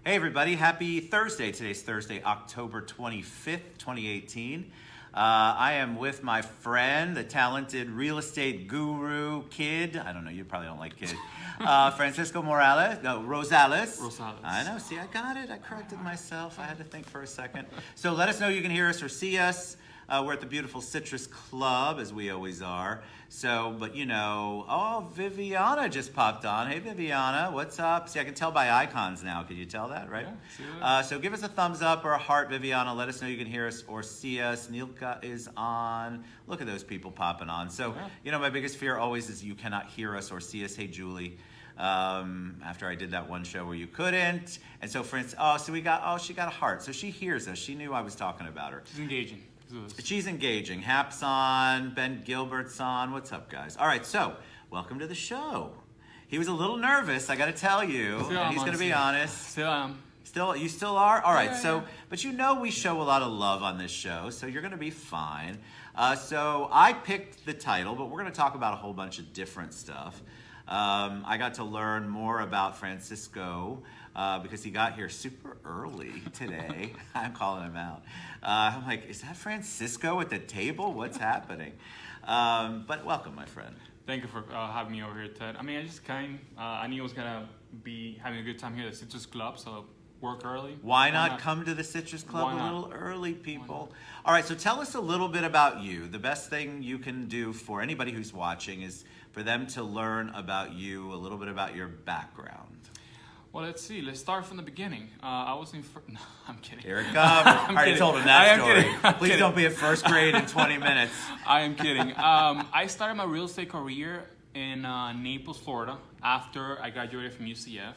Hey everybody, happy Thursday. Today's Thursday, October 25th, 2018. I am with my friend, the talented real estate guru, kid. I don't know, you probably don't like kid. Francisco Rosales. Rosales. I know, see, I got it. I corrected myself. I had to think for a second. So let us know you can hear us or see us. We're at the beautiful Citrus Club, as we always are. So, but you know, oh, Viviana just popped on. Hey, Viviana, what's up? See, I can tell by icons now. Can you tell that, right? Yeah, see that. So give us a thumbs up or a heart, Viviana. Let us know you can hear us or see us. Nilka is on. Look at those people popping on. So, you know, my biggest fear always is you cannot hear us or see us. Hey, Julie. After I did that one show where you couldn't. And so, for instance, she got a heart. So she hears us. She knew I was talking about her. She's engaging. She's engaging. Hap's on. Ben Gilbert's on. What's up, guys? All right, so welcome to the show. He was a little nervous, I got to tell you. Still and he's going to be honest. Still am. You still are? All right, Yeah. but you know we show a lot of love on this show, so you're going to be fine. So I picked the title, but we're going to talk about a whole bunch of different stuff. I got to learn more about Francisco because he got here super early today. I'm calling him out. I'm like, is that Francisco at the table? What's happening? But welcome, my friend. Thank you for having me over here, Ted. I mean, I just came. I knew I was going to be having a good time here at the Citrus Club, so work early. Why not come to the Citrus Club a little early, people? All right, so tell us a little bit about you. The best thing you can do for anybody who's watching is for them to learn about you, a little bit about your background. Well, let's see. Let's start from the beginning. I was in... No, I'm kidding. Here it comes. I already told him that story. Please don't be at first grade in 20 minutes. I am kidding. I started my real estate career in Naples, Florida, after I graduated from UCF.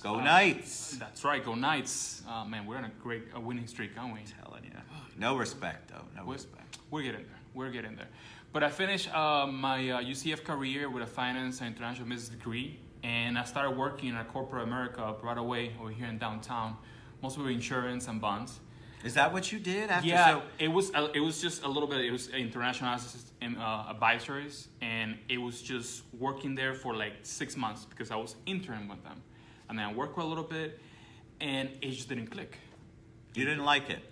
Go Knights. That's right, go Knights. Man, we're on a great winning streak, aren't we? I'm telling you. No respect, though. No respect. We're getting there. We're getting there. But I finished my UCF career with a finance and international business degree, and I started working in corporate America right away over here in downtown, mostly with insurance and bonds. Is that what you did after? Yeah, it was just a little bit. It was international advisories, and it was just working there for like 6 months because I was interning with them. And then I worked for a little bit, and it just didn't click. You didn't like it?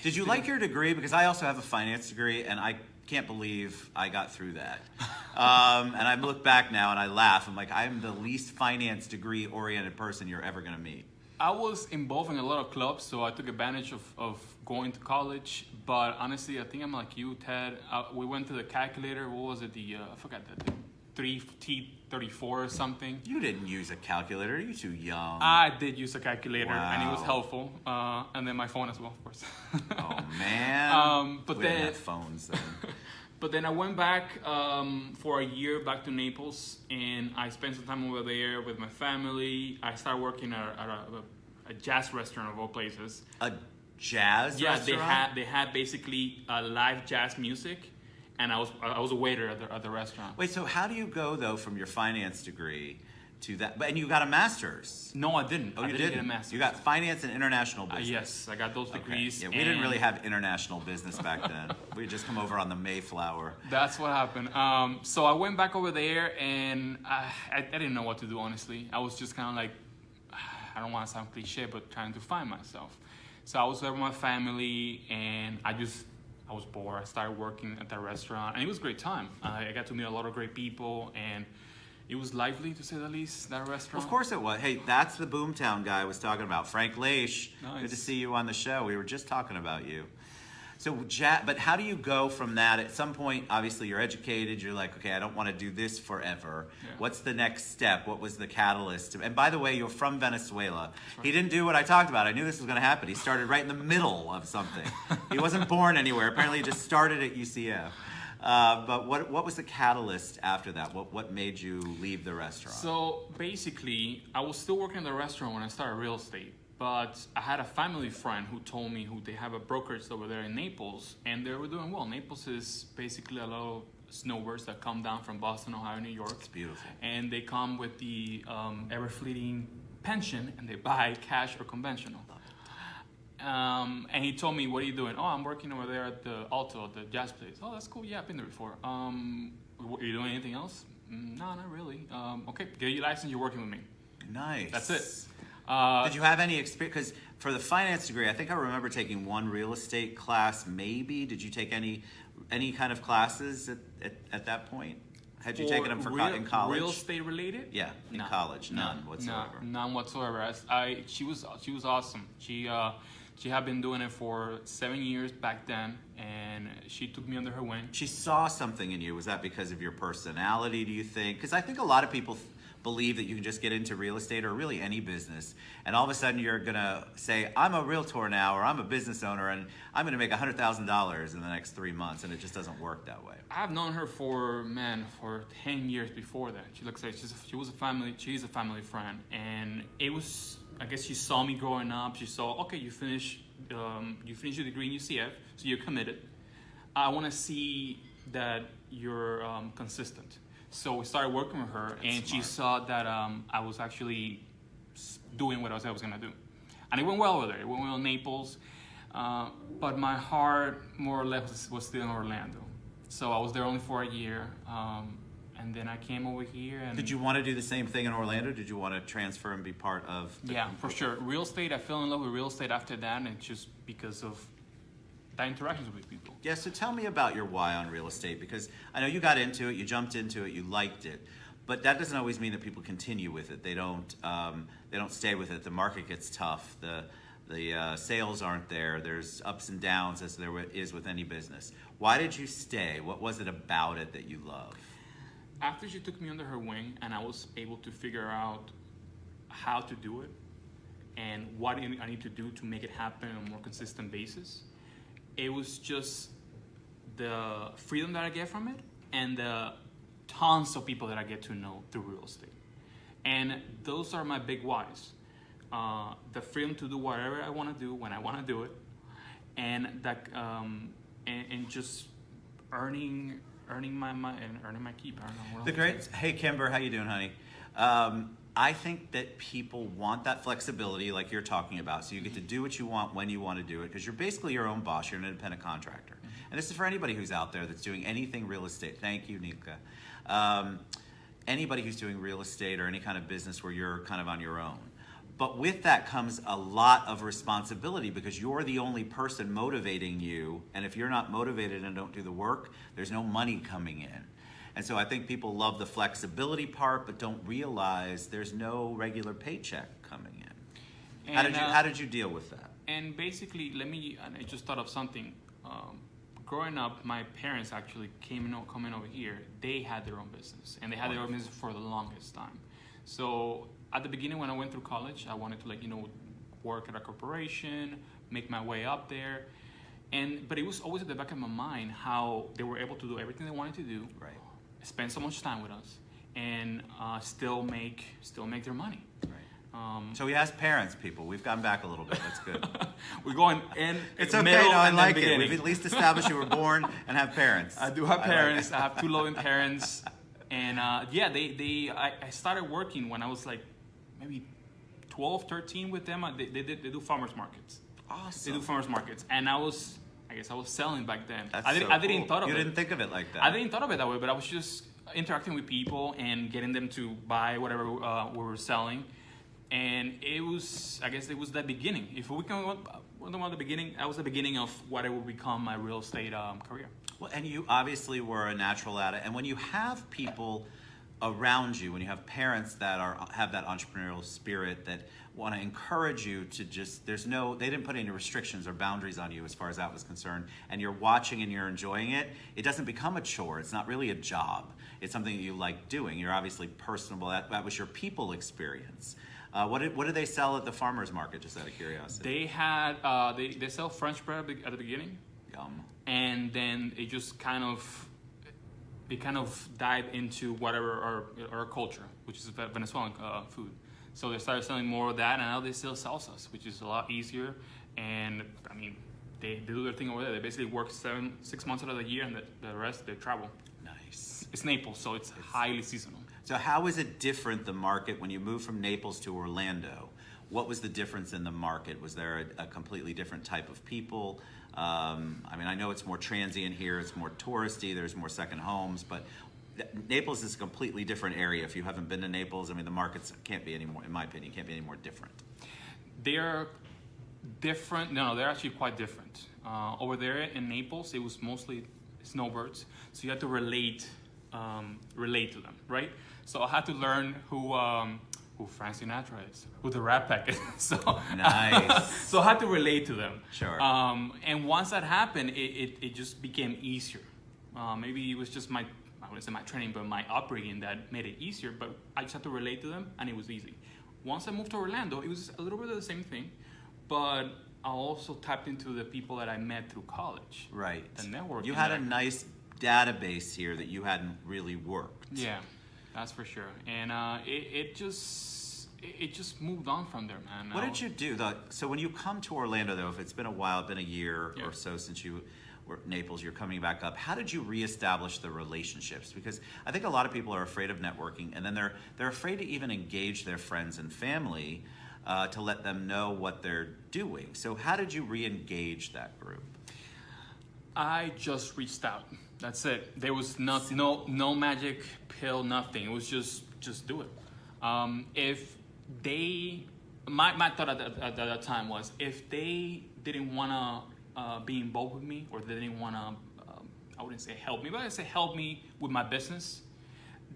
Did you like your degree? Because I also have a finance degree, and I can't believe I got through that. And I look back now, and I laugh. I'm like, I'm the least finance degree-oriented person you're ever going to meet. I was involved in a lot of clubs, so I took advantage of going to college. But honestly, I think I'm like you, Ted. We went to the calculator. What was it? I forgot the 3T34 or something. You didn't use a calculator. You're too young. I did use a calculator, wow. And it was helpful. And then my phone as well, of course. Oh, man. But we then, didn't have phones then. But then I went back for a year back to Naples, and I spent some time over there with my family. I started working at a jazz restaurant of all places. A jazz restaurant? Yeah, they had basically live jazz music. And I was a waiter at the restaurant. Wait, so how do you go, though, from your finance degree to that? And you got a master's. No, I didn't. Oh, I you didn't didn't? get a master's. You got finance and international business. Yes, I got those degrees. Okay. Yeah, we didn't really have international business back then. We just come over on the Mayflower. That's what happened. So I went back over there, and I didn't know what to do, honestly. I was just kind of like, I don't want to sound cliche, but trying to find myself. So I was there with my family, and I was bored. I started working at that restaurant, and it was a great time. I got to meet a lot of great people, and it was lively, to say the least, that restaurant. Of course it was. Hey, that's the Boomtown guy I was talking about, Frank Leish. Nice. Good to see you on the show. We were just talking about you. So, but how do you go from that? At some point, obviously, you're educated. You're like, okay, I don't want to do this forever. Yeah. What's the next step? What was the catalyst? And by the way, you're from Venezuela. Right. He didn't do what I talked about. I knew this was going to happen. He started right in the middle of something. He wasn't born anywhere. Apparently, he just started at UCF. But what was the catalyst after that? What made you leave the restaurant? So basically, I was still working in the restaurant when I started real estate. But I had a family friend who told me they have a brokerage over there in Naples, and they were doing well. Naples is basically a lot of snowbirds that come down from Boston, Ohio, New York. It's beautiful. And they come with the ever-fleeting pension, and they buy cash or conventional. And he told me, what are you doing? Oh, I'm working over there at the Alto, the jazz place. Oh, that's cool. Yeah, I've been there before. Are you doing anything else? No, not really. Okay, get your license. You're working with me. Nice. That's it. Did you have any experience? Because for the finance degree, I think I remember taking one real estate class, maybe. Did you take any kind of classes at that point? Had you taken them in college? Real estate related? Yeah, in college, none whatsoever. None whatsoever. She was awesome. She had been doing it for 7 years back then, and she took me under her wing. She saw something in you. Was that because of your personality, do you think? Because I think a lot of people believe that you can just get into real estate or really any business, and all of a sudden you're gonna say, I'm a realtor now, or I'm a business owner, and I'm gonna make $100,000 in the next 3 months, and it just doesn't work that way. I've known her for 10 years before that. She looks like she's a family friend, and it was, I guess she saw me growing up. She saw, okay, you finish your degree in UCF, so you're committed. I want to see that you're consistent. So we started working with her, and she saw that I was actually doing what I was going to do. And it went well with her. It went well in Naples. But my heart, more or less, was still in Orlando. So I was there only for a year. And then I came over here. And did you want to do the same thing in Orlando? Did you want to transfer and be part of for sure. Real estate, I fell in love with real estate after that, and just because of the interactions with people. Yeah, so tell me about your why on real estate, because I know you got into it, you jumped into it, you liked it, but that doesn't always mean that people continue with it. They don't stay with it. The market gets tough. The sales aren't there. There's ups and downs, as there is with any business. Why did you stay? What was it about it that you love? After she took me under her wing and I was able to figure out how to do it and what I need to do to make it happen on a more consistent basis, it was just the freedom that I get from it and the tons of people that I get to know through real estate. And those are my big whys. The freedom to do whatever I want to do when I want to do it, and that and just earning my keep. I don't know. Hey Kimber, how you doing, honey? I think that people want that flexibility like you're talking about, so you get to do what you want when you want to do it, because you're basically your own boss. You're an independent contractor. And this is for anybody who's out there that's doing anything real estate. Thank you, Nika. Anybody who's doing real estate or any kind of business where you're kind of on your own. But with that comes a lot of responsibility, because you're the only person motivating you. And if you're not motivated and don't do the work, there's no money coming in. And so I think people love the flexibility part, but don't realize there's no regular paycheck coming in. How did you deal with that? And basically, I just thought of something. Growing up, my parents actually coming over here. They had their own business, and they had their own business for the longest time. So at the beginning, when I went through college, I wanted to work at a corporation, make my way up there, but it was always at the back of my mind how they were able to do everything they wanted to do, right? Spend so much time with us, and still make their money. So we asked parents, people. We've gone back a little bit. That's good. We're going in. It's okay. No, I like it. We've at least established you were born and have parents. I do have parents. I have two loving parents, and I started working when I was like maybe 12, 13 with them. They do farmers markets. Awesome. They do farmers markets, and I guess I was selling back then. That's I didn't thought of it. You didn't think of it like that. I didn't thought of it that way, but I was just interacting with people and getting them to buy whatever we were selling. And it was the beginning. If we can talk about the beginning, that was the beginning of what it would become my real estate career. Well, and you obviously were a natural at it. And when you have people around you, when you have parents that have that entrepreneurial spirit that want to encourage you to they didn't put any restrictions or boundaries on you as far as that was concerned, and you're watching and you're enjoying it, it doesn't become a chore. It's not really a job. It's something that you like doing. You're obviously personable. That was your people experience. What did they sell at the farmers market, just out of curiosity? They had they sell French bread at the beginning. Yum. And then it just kind of dived into whatever our culture, which is Venezuelan food. So they started selling more of that, and now they sell salsas, which is a lot easier. And I mean, they do their thing over there. They basically work 6 months out of the year, and the rest they travel. Nice. It's Naples, so it's highly seasonal. So how is it different, the market, when you moved from Naples to Orlando? What was the difference in the market? Was there a completely different type of people? I mean, I know it's more transient here, it's more touristy, there's more second homes, but Naples is a completely different area. If you haven't been to Naples, I mean, the markets can't be any more, in my opinion, can't be any more different. They're different. No, they're actually quite different. Over there in Naples, it was mostly snowbirds, so you had to relate to them, right? So I had to learn who Frank Sinatra is, who the Rat Pack is. So nice. So I had to relate to them. Sure. And once that happened, it just became easier. Maybe it was just I wouldn't say my training, but my upbringing that made it easier. But I just had to relate to them, and it was easy. Once I moved to Orlando, it was a little bit of the same thing, but I also tapped into the people that I met through college. Right. The networking. You had a nice database here that you hadn't really worked. Yeah, that's for sure. And it just moved on from there, man. What did you do? So when you come to Orlando, though, if it's been a while, been a year or so since you were Naples, you're coming back up. How did you reestablish the relationships? Because I think a lot of people are afraid of networking, and then they're afraid to even engage their friends and family to let them know what they're doing. So how did you re-engage that group? I just reached out. That's it. There was no magic pill, nothing. It was just do it. If they, my thought at that time was, if they didn't want to be involved with me, or they didn't want to, I wouldn't say help me, but I'd say help me with my business,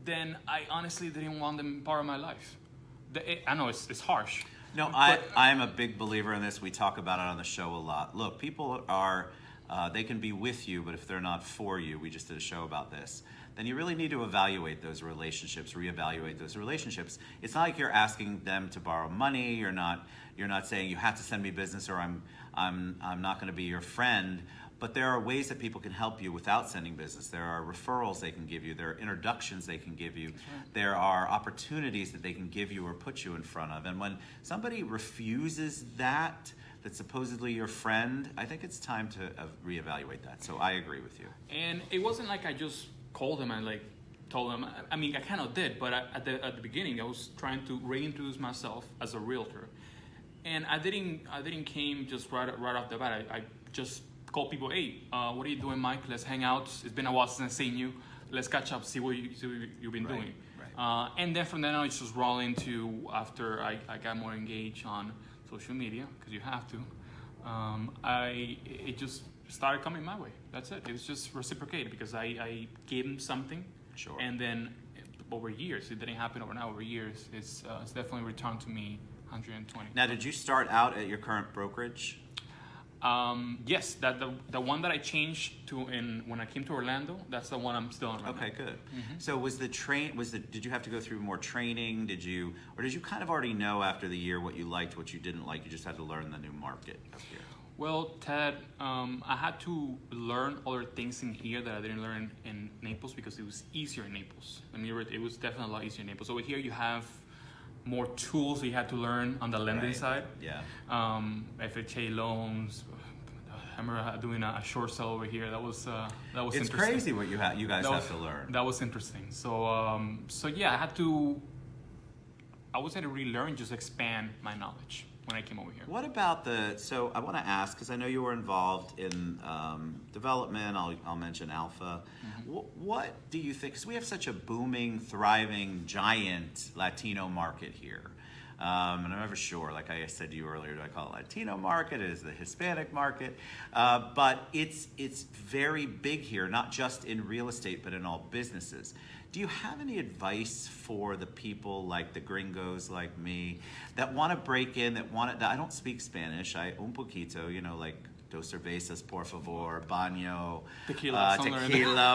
then I honestly didn't want them part of my life. I know it's harsh. No, I'm a big believer in this. We talk about it on the show a lot. Look, people are, they can be with you, but if they're not for you, we just did a show about this, then you really need to evaluate those relationships, reevaluate those relationships. It's not like you're asking them to borrow money. You're not saying you have to send me business, or I'm not going to be your friend. But there are ways that people can help you without sending business. There are referrals they can give you. There are introductions they can give you. Right. There are opportunities that they can give you or put you in front of. And when somebody refuses that's supposedly your friend, I think it's time to reevaluate that. So I agree with you. And it wasn't like I just called them and told them. I mean, I kind of did, but at the beginning, I was trying to reintroduce myself as a realtor, and I didn't came just right off the bat. I just call people, hey, what are you doing, Mike? Let's hang out. It's been a while since I've seen you. Let's catch up, see what you've been doing. Right. And then from then on, it's just roll into, after I got more engaged on social media, because you have to, it just started coming my way. That's it. It was just reciprocated, because I gave them something. Sure. And then over years, it didn't happen overnight, over years, it's definitely returned to me 120. Now, did you start out at your current brokerage? Yes, the one that I changed to when I came to Orlando, that's the one I'm still in right now. Okay, good. Mm-hmm. So did you have to go through more training? Did you kind of already know after the year what you liked, what you didn't like? You just had to learn the new market up here. Well, Ted, I had to learn other things in here that I didn't learn in Naples, because it was easier in Naples. I mean, it was definitely a lot easier in Naples. Over here, you have more tools you had to learn on the lending side. Yeah. FHA loans. I remember doing a short sale over here. That was interesting. It's crazy what you guys have to learn. That was interesting. So yeah, I had to. I was had to relearn, just expand my knowledge when I came over here. What about so I want to ask, because I know you were involved in development, I'll mention Alpha. Mm-hmm. What do you think, because we have such a booming, thriving, giant Latino market here. And I'm never sure, like I said to you earlier, do I call it Latino market? Is the Hispanic market? But it's very big here, not just in real estate, but in all businesses. Do you have any advice for the people like the gringos like me that want to break in, that I don't speak Spanish, un poquito, like dos cervezas, por favor, baño, tequila,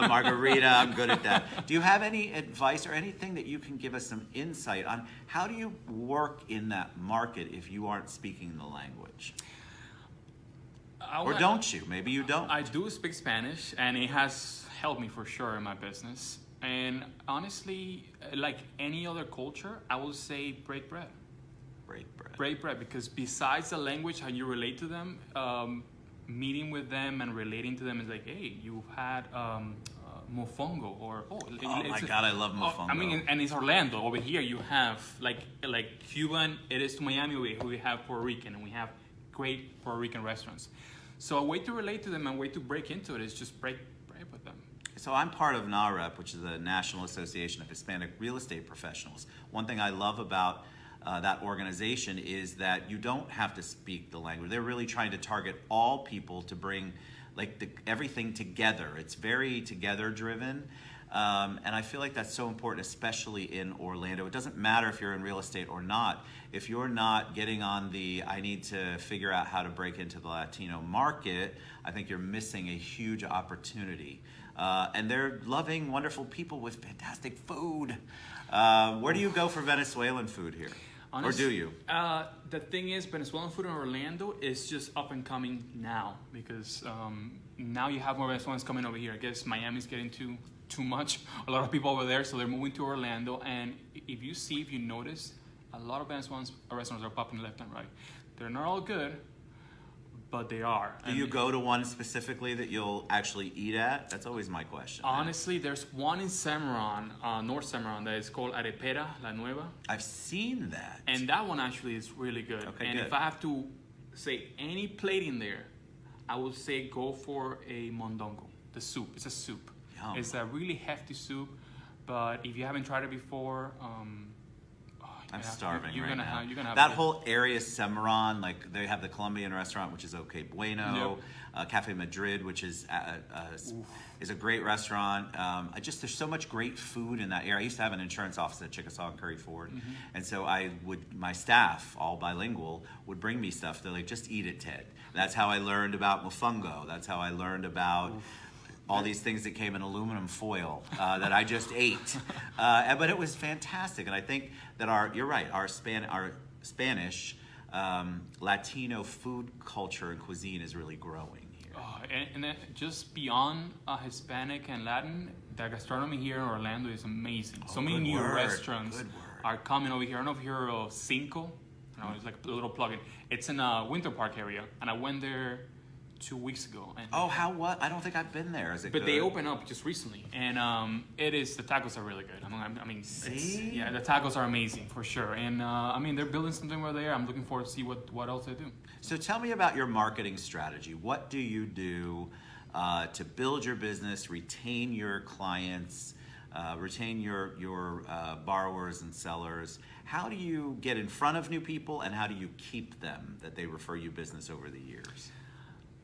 margarita, I'm good at that. Do you have any advice or anything that you can give us some insight on how do you work in that market if you aren't speaking the language? Or don't you? Maybe you don't. I do speak Spanish, and it has helped me for sure in my business. And honestly, like any other culture, I would say break bread. Break bread, because besides the language, how you relate to them, meeting with them and relating to them is like, hey, you've had mofongo, or oh my God, I love mofongo. I mean, and it's Orlando. Over here, you have like Cuban. It is to Miami. We have Puerto Rican, and we have great Puerto Rican restaurants. So a way to relate to them and a way to break into it is just break bread with them. So I'm part of NAREP, which is the National Association of Hispanic Real Estate Professionals. One thing I love about that organization is that you don't have to speak the language. They're really trying to target all people to bring everything together. It's very together driven. And I feel like that's so important, especially in Orlando. It doesn't matter if you're in real estate or not. If you're not getting on I need to figure out how to break into the Latino market, I think you're missing a huge opportunity. And they're loving, wonderful people with fantastic food. Where do you go for Venezuelan food here? Or do you? The thing is, Venezuelan food in Orlando is just up and coming now because now you have more Venezuelans coming over here. I guess Miami's getting too much. A lot of people over there, so they're moving to Orlando. And if you notice, a lot of Venezuelan restaurants are popping left and right. They're not all good, but they are. Do you go to one specifically that you'll actually eat at? That's always my question. Honestly, there's one in Cimarron, North Cimarron, that is called Arepera La Nueva. I've seen that. And that one actually is really good. Okay, and good. if I have to say any plate in there, I would say go for a mondongo, the soup. It's a soup. Yum. It's a really hefty soup, but if you haven't tried it before, I'm starving you're right gonna now. You're gonna have that to, whole area, Cimarron, like they have the Colombian restaurant, which is Okay Bueno, Cafe Madrid, which is a great restaurant. There's so much great food in that area. I used to have an insurance office at Chickasaw and Curry Ford, and so my staff, all bilingual, would bring me stuff. They're like, just eat it, Ted. That's how I learned about mofongo. That's how I learned about all these things that came in aluminum foil that I just ate. But it was fantastic. And I think that you're right, our Spanish Latino food culture and cuisine is really growing here. and then just beyond Hispanic and Latin, the gastronomy here in Orlando is amazing. So many new restaurants are coming over here. I don't know if you heard of Cinco. No, it's like a little plug-in. It's in a Winter Park area, and I went there 2 weeks ago. And what? I don't think I've been there. Is it but good? They opened up just recently, and the tacos are really good. I mean, See? the tacos are amazing for sure. And they're building something over there. I'm looking forward to see what else they do. So tell me about your marketing strategy. What do you do to build your business, retain your clients, retain your borrowers and sellers? How do you get in front of new people, and how do you keep them that they refer you business over the years?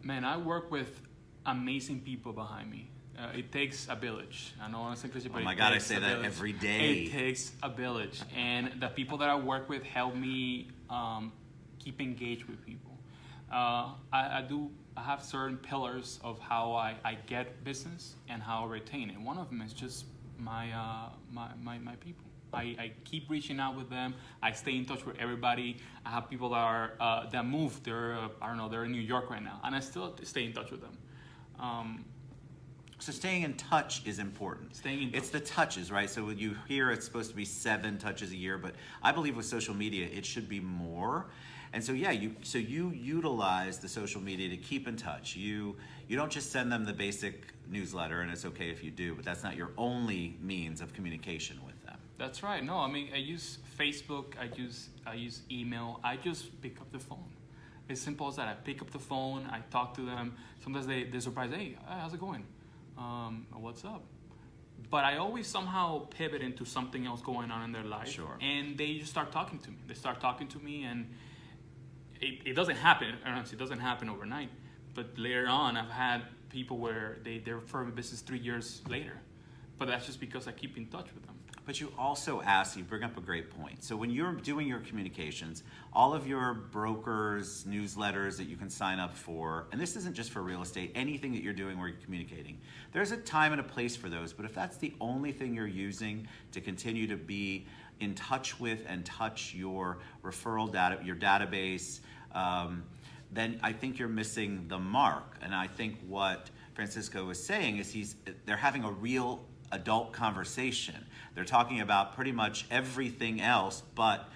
Man, I work with amazing people behind me. It takes a village. I know it's English, but oh my God, I say that every day. It takes a village, and the people that I work with help me keep engaged with people. I have certain pillars of how I get business and how I retain it. One of them is just my people. I keep reaching out with them. I stay in touch with everybody. I have people that moved. They're in New York right now, and I still stay in touch with them. So staying in touch is important. It's the touches, right? So when you hear it's supposed to be 7 touches a year, but I believe with social media it should be more. And so you utilize the social media to keep in touch. You don't just send them the basic newsletter, and it's okay if you do, but that's not your only means of communication with them. That's right. No, I use Facebook. I use email. I just pick up the phone. It's simple as that. I pick up the phone. I talk to them. Sometimes they're surprised. Hey, how's it going? What's up? But I always somehow pivot into something else going on in their life. Sure. And they just start talking to me. They start talking to me, and it doesn't happen. Honestly, it doesn't happen overnight. But later on, I've had people where they refer me business 3 years later. But that's just because I keep in touch with them. But you also you bring up a great point. So when you're doing your communications, all of your brokers, newsletters that you can sign up for, and this isn't just for real estate, anything that you're doing where you're communicating, there's a time and a place for those. But if that's the only thing you're using to continue to be in touch with and touch your referral data, your database, then I think you're missing the mark. And I think what Francisco is saying is they're having a real adult conversation. They're talking about pretty much everything else but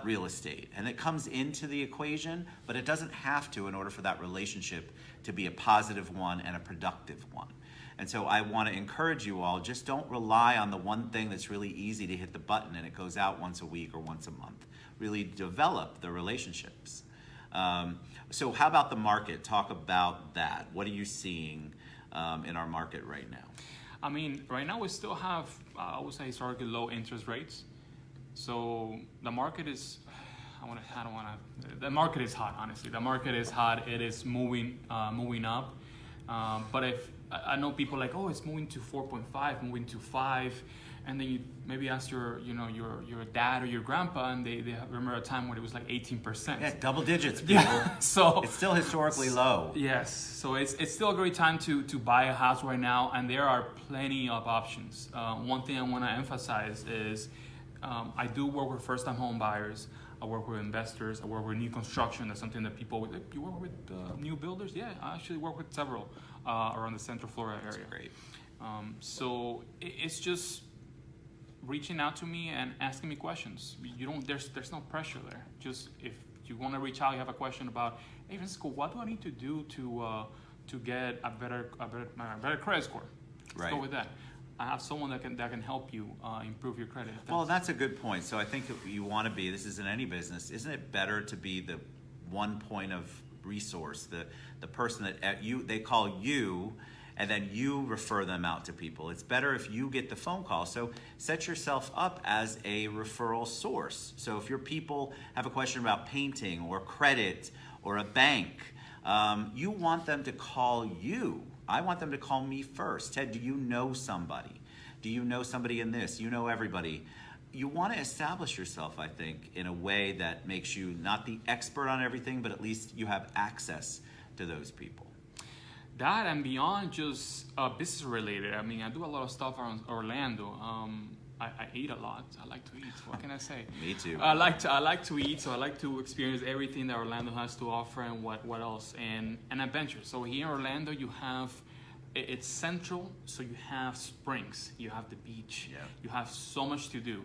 real estate. And it comes into the equation, but it doesn't have to in order for that relationship to be a positive one and a productive one. And so I want to encourage you all, just don't rely on the one thing that's really easy to hit the button and it goes out once a week or once a month. Really develop the relationships. So how about the market? Talk about that. What are you seeing? in our market right now? I mean, right now we still have, I would say, historically low interest rates. So the market is, the market is hot, honestly. The market is hot. It is moving up. But if, I know people like, oh, it's moving to 4.5, moving to 5. And then you maybe ask your dad or your grandpa, and they remember a time when it was like 18%. Yeah, double digits, people. Yeah, so it's still historically low. Yes, so it's still a great time to buy a house right now, and there are plenty of options. One thing I want to emphasize is I do work with first-time home buyers. I work with investors. I work with new construction. That's something that people would, you work with new builders? Yeah, I actually work with several around the Central Florida area. That's great. So it's just reaching out to me and asking me questions. You don't. There's no pressure there. Just if you want to reach out, you have a question about, hey Francisco, what do I need to do to get a better credit score? Let's go with that. I have someone that can help you improve your credit. Well, that's a good point. So I think if you want to be, this is in any business, isn't it better to be the one point of resource, the person that they call you, and then you refer them out to people? It's better if you get the phone call. So set yourself up as a referral source. So if your people have a question about painting or credit or a bank, you want them to call you. I want them to call me first. Ted, do you know somebody? Do you know somebody in this? You know everybody. You want to establish yourself, I think, in a way that makes you not the expert on everything, but at least you have access to those people. That and beyond just business related. I mean, I do a lot of stuff around Orlando. I eat a lot. I like to eat. What can I say? Me too. I like to eat, so I like to experience everything that Orlando has to offer, and what else, and adventure. So here in Orlando, you have, it's central, so you have springs, you have the beach, you have so much to do.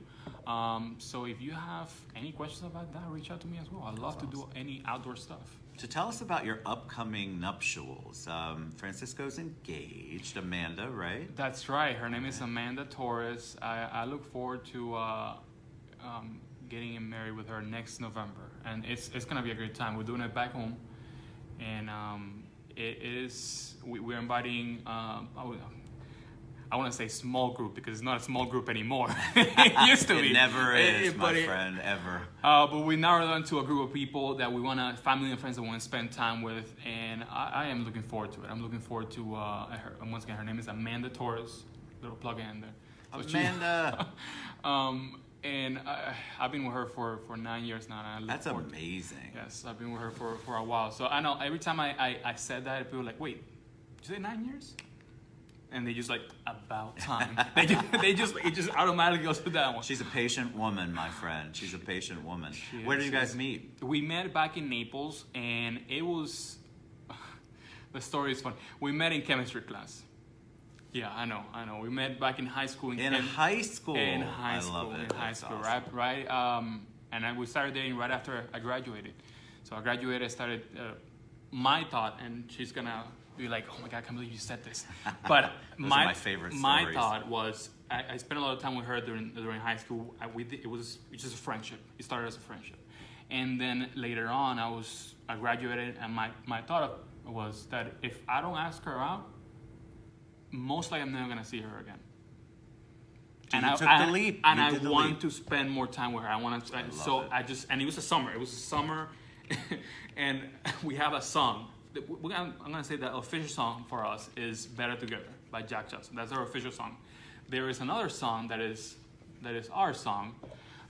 So if you have any questions about that, reach out to me as well. I'd love to do any outdoor stuff. So tell us about your upcoming nuptials. Francisco's engaged, Amanda, right? That's right. Her name is Amanda Torres. I look forward to getting him married with her next November, and it's gonna be a great time. We're doing it back home, and we're inviting. I want to say small group because it's not a small group anymore. It used to be. It never is, my friend, ever. But we narrowed down to a group of people that we want to, family and friends that we want to spend time with, and I am looking forward to it. I'm looking forward to her. And once again, her name is Amanda Torres. Little plug in there. So Amanda. And I've been with her for 9 years now. And That's amazing. Yes, I've been with her for a while. So I know every time I said that, people were like, wait, did you say 9 years? And they just like, about time. it just automatically goes to that one. She's a patient woman, my friend. She's a patient woman. Where did you guys meet? We met back in Naples, and it was, the story is funny. We met in chemistry class. Yeah, I know. We met back in high school. In high school? In high school. I love it. In high school, awesome. Right? And we started dating right after I graduated. So I graduated, I started my thought, and she's going to be like, oh my God, I can't believe you said this. But my favorite stories. My thought was, I spent a lot of time with her during high school. It was just a friendship. It started as a friendship. And then later on, I graduated, and my thought was that if I don't ask her out, most likely I'm never going to see her again. So you took the leap. And I want to spend more time with her. I want to. And it was a summer. And we have a song. I'm gonna say the official song for us is "Better Together" by Jack Johnson. That's our official song. There is another song that is our song,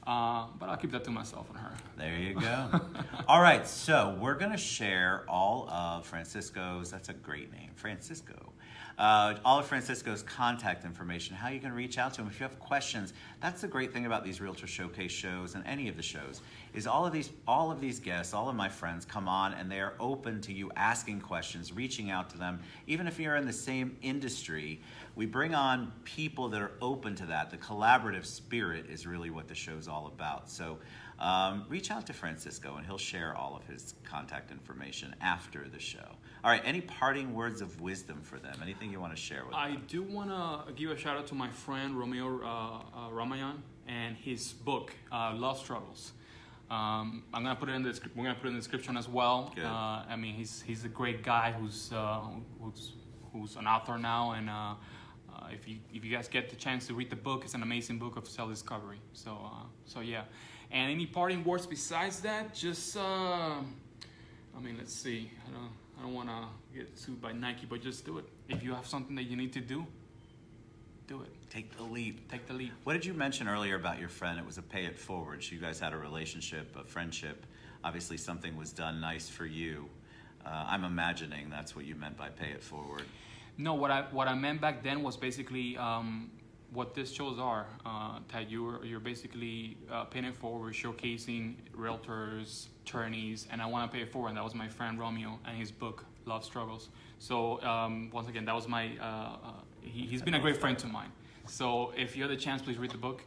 but I'll keep that to myself and her. There you go. All right, so we're gonna share all of Francisco's. That's a great name, Francisco. All of Francisco's contact information, how you can reach out to him if you have questions. That's the great thing about these Realtor Showcase shows and any of the shows, is all of these guests, all of my friends come on and they are open to you asking questions, reaching out to them. Even if you're in the same industry, we bring on people that are open to that. The collaborative spirit is really what the show's all about. So reach out to Francisco and he'll share all of his contact information after the show. All right, any parting words of wisdom for them? Anything you want to share with them? I do want to give a shout out to my friend Romeo Ramayan and his book, Love Struggles. I'm gonna put it in the we're gonna put it in the description as well. I mean, he's a great guy who's who's an author now, and if you guys get the chance to read the book, it's an amazing book of self-discovery. So yeah. And any parting words besides that? Just let's see. I don't want to get sued by Nike, but just do it. If you have something that you need to do it. Take the leap. Take the leap. What did you mention earlier about your friend? It was a pay it forward. So you guys had a relationship, a friendship. Obviously, something was done nice for you. I'm imagining that's what you meant by pay it forward. No, what I meant back then was basically what these shows are. That you're basically paying it forward, showcasing realtors, attorneys, and I want to pay it forward. And that was my friend Romeo and his book, Love Struggles. So once again, that was my. He's been a great friend to mine. So if you have the chance, please read the book.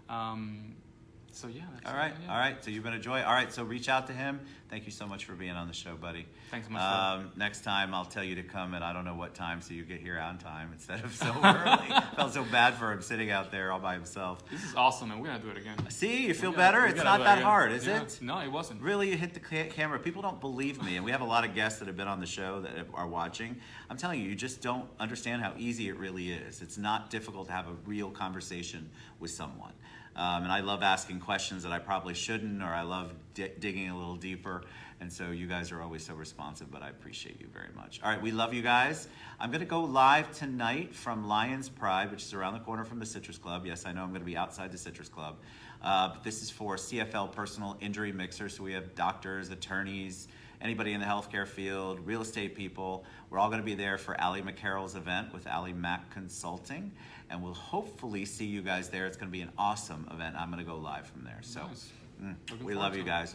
So yeah. All right. So you've been a joy. All right. So reach out to him. Thank you so much for being on the show, buddy. Thanks so much. Next time I'll tell you to come at I don't know what time, so you get here on time instead of so early. Felt so bad for him sitting out there all by himself. This is awesome, and we're gonna do it again. See, you feel better? It's not that hard, is it? No, it wasn't. Really, you hit the camera. People don't believe me, and we have a lot of guests that have been on the show that are watching. I'm telling you, you just don't understand how easy it really is. It's not difficult to have a real conversation with someone. And I love asking questions that I probably shouldn't, or I love digging a little deeper. And so you guys are always so responsive, but I appreciate you very much. All right, we love you guys. I'm going to go live tonight from Lions Pride, which is around the corner from the Citrus Club. Yes, I know I'm going to be outside the Citrus Club. But this is for CFL Personal Injury Mixer. So we have doctors, attorneys, anybody in the healthcare field, real estate people. We're all going to be there for Allie McCarroll's event with Allie Mack Consulting. And we'll hopefully see you guys there. It's going to be an awesome event. I'm going to go live from there. So nice. we love you guys. We'll